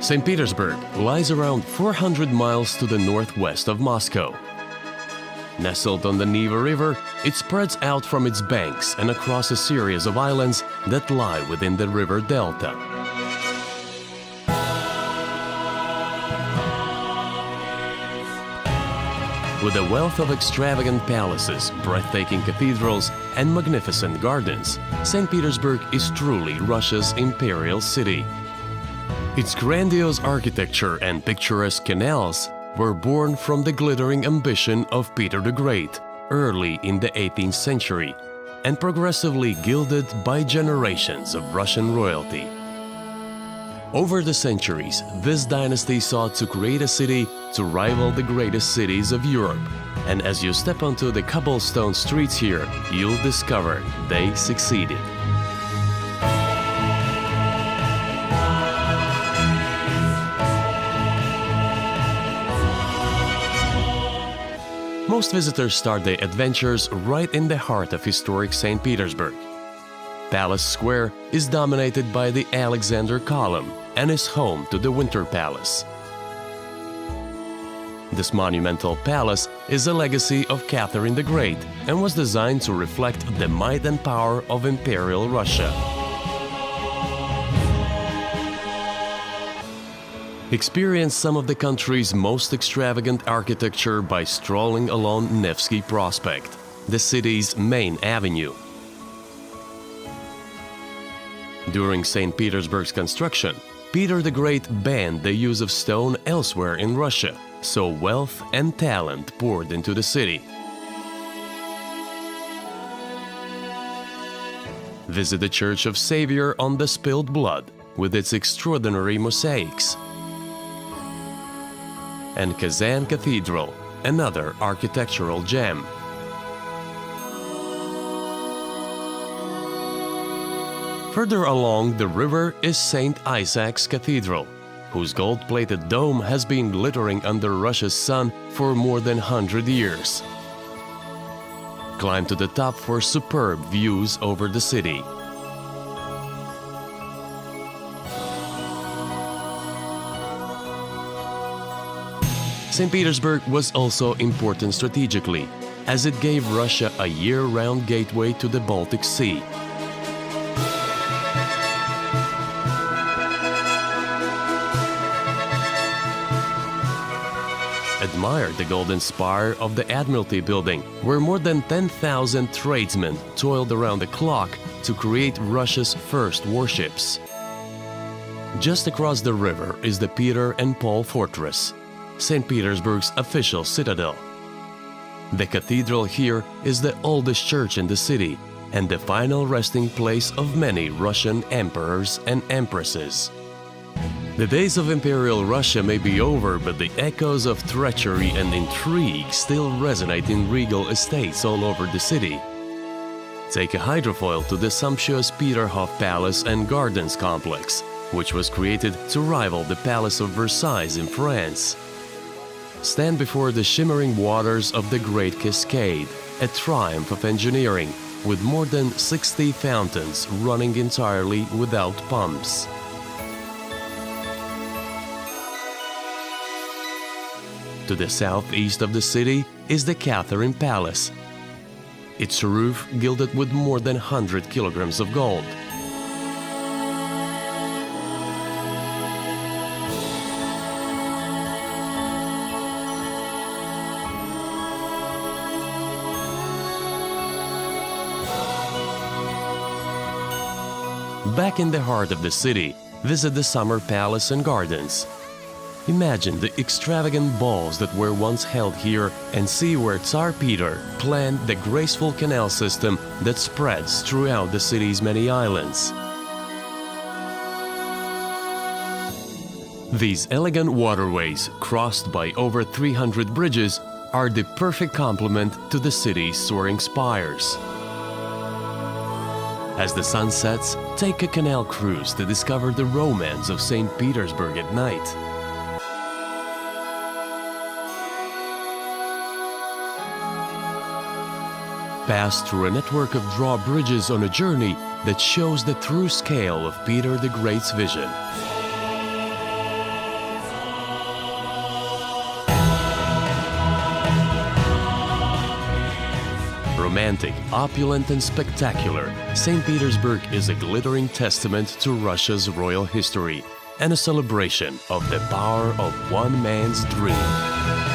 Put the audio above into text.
St. Petersburg lies around 400 miles to the northwest of Moscow. Nestled on the Neva River, it spreads out from its banks and across a series of islands that lie within the river delta. With a wealth of extravagant palaces, breathtaking cathedrals, and magnificent gardens, St. Petersburg is truly Russia's imperial city. Its grandiose architecture and picturesque canals were born from the glittering ambition of Peter the Great early in the 18th century and progressively gilded by generations of Russian royalty. Over the centuries, this dynasty sought to create a city to rival the greatest cities of Europe, and as you step onto the cobblestone streets here, you'll discover they succeeded. Most visitors start their adventures right in the heart of historic St. Petersburg. Palace Square is dominated by the Alexander Column and is home to the Winter Palace. This monumental palace is a legacy of Catherine the Great and was designed to reflect the might and power of Imperial Russia. Experience some of the country's most extravagant architecture by strolling along Nevsky Prospect, the city's main avenue. During St. Petersburg's construction, Peter the Great banned the use of stone elsewhere in Russia, so wealth and talent poured into the city. Visit the Church of Savior on the Spilled Blood with its extraordinary mosaics, and Kazan Cathedral, another architectural gem. Further along the river is St. Isaac's Cathedral, whose gold-plated dome has been glittering under Russia's sun for more than 100 years. Climb to the top for superb views over the city. St. Petersburg was also important strategically, as it gave Russia a year-round gateway to the Baltic Sea. Admire the golden spire of the Admiralty building, where more than 10,000 tradesmen toiled around the clock to create Russia's first warships. Just across the river is the Peter and Paul Fortress, St. Petersburg's official citadel. The cathedral here is the oldest church in the city and the final resting place of many Russian emperors and empresses. The days of Imperial Russia may be over, but the echoes of treachery and intrigue still resonate in regal estates all over the city. Take a hydrofoil to the sumptuous Peterhof Palace and Gardens complex, which was created to rival the Palace of Versailles in France. Stand before the shimmering waters of the Great Cascade, a triumph of engineering, with more than 60 fountains running entirely without pumps. To the southeast of the city is the Catherine Palace, its roof gilded with more than 100 kilograms of gold. Back in the heart of the city, visit the Summer Palace and Gardens. Imagine the extravagant balls that were once held here and see where Tsar Peter planned the graceful canal system that spreads throughout the city's many islands. These elegant waterways, crossed by over 300 bridges, are the perfect complement to the city's soaring spires. As the sun sets, take a canal cruise to discover the romance of St. Petersburg at night. Pass through a network of drawbridges on a journey that shows the true scale of Peter the Great's vision. Romantic, opulent and spectacular, St. Petersburg is a glittering testament to Russia's royal history and a celebration of the power of one man's dream.